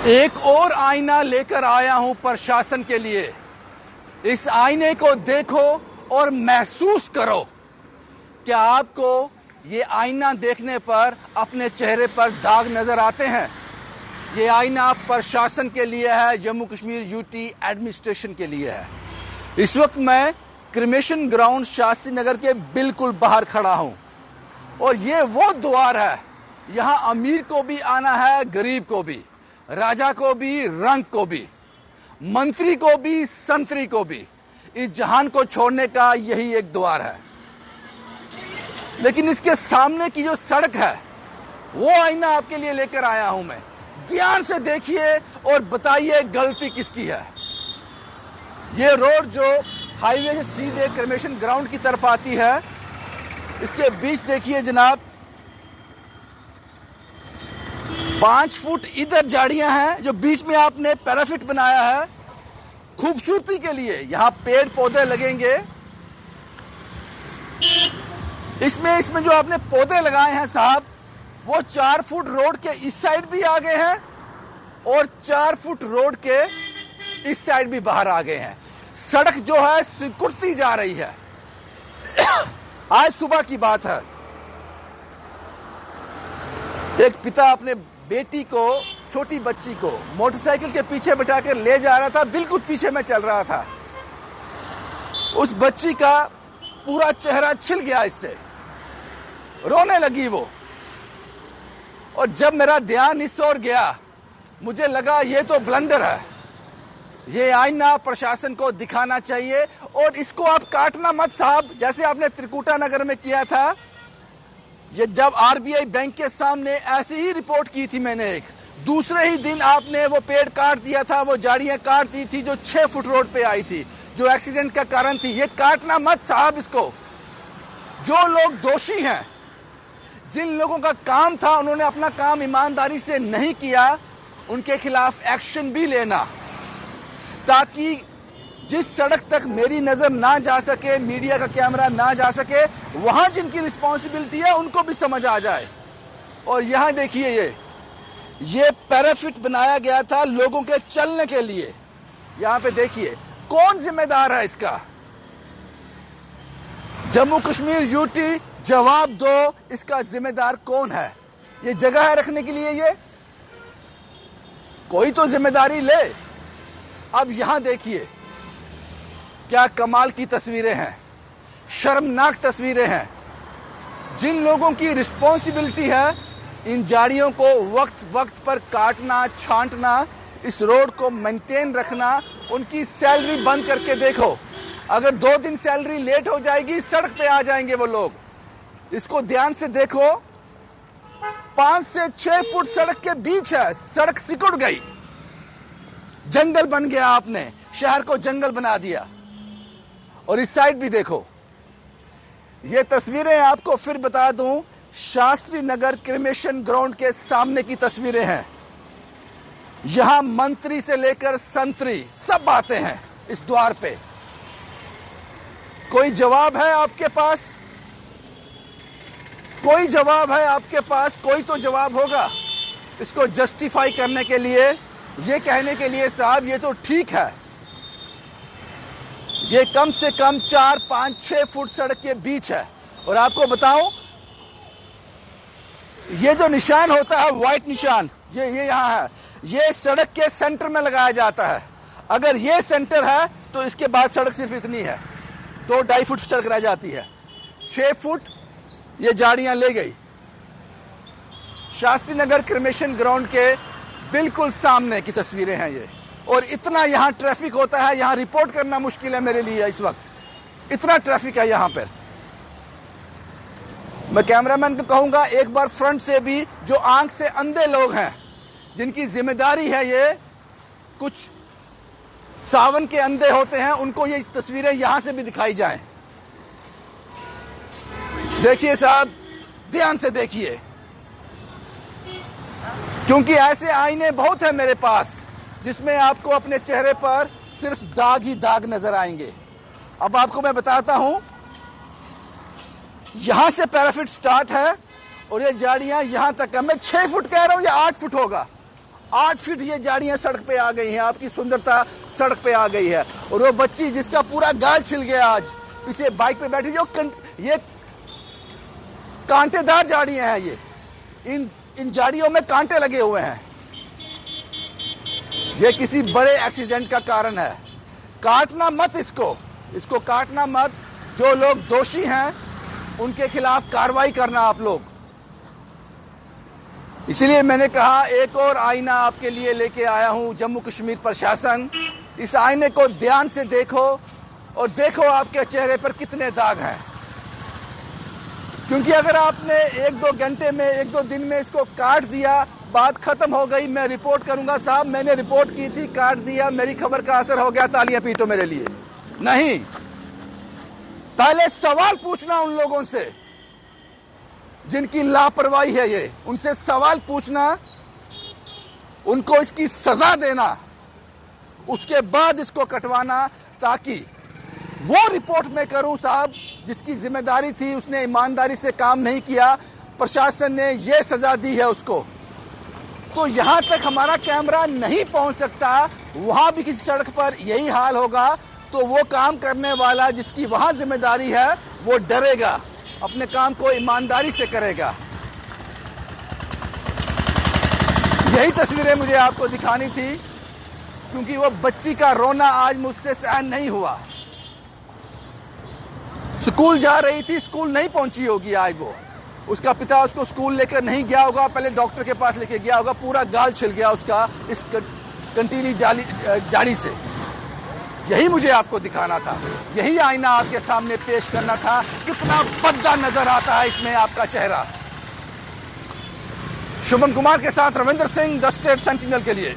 एक और आईना लेकर आया हूं प्रशासन के लिए। इस आईने को देखो और महसूस करो। क्या आपको ये आईना देखने पर अपने चेहरे पर दाग नजर आते हैं? ये आईना प्रशासन के लिए है, जम्मू कश्मीर यूटी एडमिनिस्ट्रेशन के लिए है। इस वक्त मैं क्रिमेशन ग्राउंड शास्त्री नगर के बिल्कुल बाहर खड़ा हूं और ये वो द्वार है। यहां अमीर को भी आना है, गरीब को भी, राजा को भी, रंग को भी, मंत्री को भी, संतरी को भी। इस जहान को छोड़ने का यही एक द्वार है। लेकिन इसके सामने की जो सड़क है वो आईना आपके लिए लेकर आया हूं मैं। ध्यान से देखिए और बताइए गलती किसकी है। ये रोड जो हाईवे से सीधे क्रिमेशन ग्राउंड की तरफ आती है, इसके बीच देखिए जनाब, 5 फुट इधर झाड़ियां हैं जो बीच में आपने पैराफिट बनाया है खूबसूरती के लिए। यहां पेड़ पौधे लगेंगे। इसमें जो आपने पौधे लगाए हैं साहब, वो 4 फुट रोड के इस साइड भी आ गए हैं और 4 फुट रोड के इस साइड भी बाहर आ गए हैं। सड़क जो है सिकुड़ती जा रही है। आज सुबह की बात है, एक पिता अपने बेटी को, छोटी बच्ची को मोटरसाइकिल के पीछे बिठाकर ले जा रहा था। बिल्कुल पीछे में चल रहा था। उस बच्ची का पूरा चेहरा छिल गया, इससे रोने लगी वो। और जब मेरा ध्यान इस ओर गया, मुझे लगा ये तो ब्लंडर है। ये आईना प्रशासन को दिखाना चाहिए और इसको आप काटना मत साहब, जैसे आपने त्रिकुटा नगर में किया था। ये जब आरबीआई बैंक के सामने ऐसी ही रिपोर्ट की थी मैंने एक, दूसरे ही दिन आपने वो पेड़ काट दिया था, वो झाड़ियां काट दी थी जो 6 फुट रोड पे आई थी, जो एक्सीडेंट का कारण थी। ये काटना मत साहब इसको। जो लोग दोषी हैं, जिन लोगों का काम था उन्होंने अपना काम ईमानदारी से नहीं किया, उनके खिलाफ एक्शन भी लेना, ताकि जिस सड़क तक मेरी नजर ना जा सके, मीडिया का कैमरा ना जा सके, वहां जिनकी रिस्पॉन्सिबिलिटी है उनको भी समझ आ जाए। और यहां देखिए, ये पैराफिट बनाया गया था लोगों के चलने के लिए। यहां पे देखिए, कौन जिम्मेदार है इसका? जम्मू कश्मीर यूटी, जवाब दो, इसका जिम्मेदार कौन है? ये जगह है रखने के लिए, ये कोई तो जिम्मेदारी ले। अब यहां देखिए क्या कमाल की तस्वीरें हैं, शर्मनाक तस्वीरें हैं। जिन लोगों की रिस्पॉन्सिबिलिटी है इन झाड़ियों को वक्त वक्त पर काटना, छांटना, इस रोड को मेंटेन रखना, उनकी सैलरी बंद करके देखो। अगर 2 दिन सैलरी लेट हो जाएगी, सड़क पे आ जाएंगे वो लोग। इसको ध्यान से देखो, 5 से 6 फुट सड़क के बीच है। सड़क सिकुड़ गई, जंगल बन गया। आपने शहर को जंगल बना दिया। और इस साइड भी देखो, ये तस्वीरें आपको फिर बता दूं, शास्त्री नगर क्रिमेशन ग्राउंड के सामने की तस्वीरें हैं। यहां मंत्री से लेकर संतरी सब आते हैं इस द्वार पे। कोई जवाब है आपके पास? कोई जवाब है आपके पास? कोई तो जवाब होगा इसको जस्टिफाई करने के लिए, ये कहने के लिए साहब ये तो ठीक है। ये कम से कम 4, 5, 6 फुट सड़क के बीच है। और आपको बताऊं, ये जो निशान होता है, व्हाइट निशान, ये यहां है, ये सड़क के सेंटर में लगाया जाता है। अगर ये सेंटर है तो इसके बाद सड़क सिर्फ इतनी है, 2-2.5 फुट सड़क रह जाती है। 6 फुट ये झाड़ियां ले गई। शास्त्री नगर क्रिमेशन ग्राउंड के बिल्कुल सामने की तस्वीरें हैं ये। और इतना यहां ट्रैफिक होता है, यहां रिपोर्ट करना मुश्किल है मेरे लिए इस वक्त। इतना ट्रैफिक है यहां पर। मैं कैमरामैन को कहूंगा एक बार फ्रंट से भी, जो आंख से अंधे लोग हैं, जिनकी जिम्मेदारी है ये, कुछ सावन के अंधे होते हैं, उनको ये तस्वीरें यहां से भी दिखाई जाएं। देखिए साहब, ध्यान से देखिए, क्योंकि ऐसे आईने बहुत है मेरे पास जिसमें आपको अपने चेहरे पर सिर्फ दाग ही दाग नजर आएंगे। अब आपको मैं बताता हूं, यहां से पैराफिट स्टार्ट है और ये झाड़ियां यहां तक है। मैं 6 फुट कह रहा हूं, या 8 फुट होगा। 8 फीट ये झाड़ियां सड़क पे आ गई हैं, आपकी सुंदरता सड़क पे आ गई है। और वो बच्ची जिसका पूरा गाल छिल गया आज, पीछे बाइक पे बैठी, ये कांटेदार झाड़ियां हैं, ये इन झाड़ियों में कांटे लगे हुए हैं। ये किसी बड़े एक्सीडेंट का कारण है। काटना मत इसको काटना मत। जो लोग दोषी हैं उनके खिलाफ कार्रवाई करना आप लोग। इसलिए मैंने कहा एक और आईना आपके लिए लेके आया हूं, जम्मू कश्मीर प्रशासन। इस आईने को ध्यान से देखो और देखो आपके चेहरे पर कितने दाग हैं। क्योंकि अगर आपने 1-2 घंटे में, 1-2 दिन में इसको काट दिया, बात खत्म हो गई, मैं रिपोर्ट करूंगा, साहब मैंने रिपोर्ट की थी, काट दिया, मेरी खबर का असर हो गया, तालियां पीटो मेरे लिए। नहीं, पहले सवाल पूछना उन लोगों से जिनकी लापरवाही है, ये उनसे सवाल पूछना, उनको इसकी सजा देना, उसके बाद इसको कटवाना, ताकि वो रिपोर्ट में करूं साहब जिसकी जिम्मेदारी थी, उसने ईमानदारी से काम नहीं किया, प्रशासन ने ये सजा दी है उसको। तो यहां तक हमारा कैमरा नहीं पहुंच सकता, वहां भी किसी सड़क पर यही हाल होगा, तो वो काम करने वाला जिसकी वहां जिम्मेदारी है वो डरेगा, अपने काम को ईमानदारी से करेगा। यही तस्वीरें मुझे आपको दिखानी थी, क्योंकि वो बच्ची का रोना आज मुझसे सहन नहीं हुआ। स्कूल जा रही थी, स्कूल नहीं पहुंची होगी आज वो, उसका पिता उसको स्कूल लेकर नहीं गया होगा, पहले डॉक्टर के पास लेके गया होगा, पूरा गाल छिल गया उसका इस कंटीली झाड़ी से। यही मुझे आपको दिखाना था, यही आईना आपके सामने पेश करना था। कितना भद्दा नजर आता है इसमें आपका चेहरा। शुभम कुमार के साथ Ravindra Singh, the state sentinel के लिए।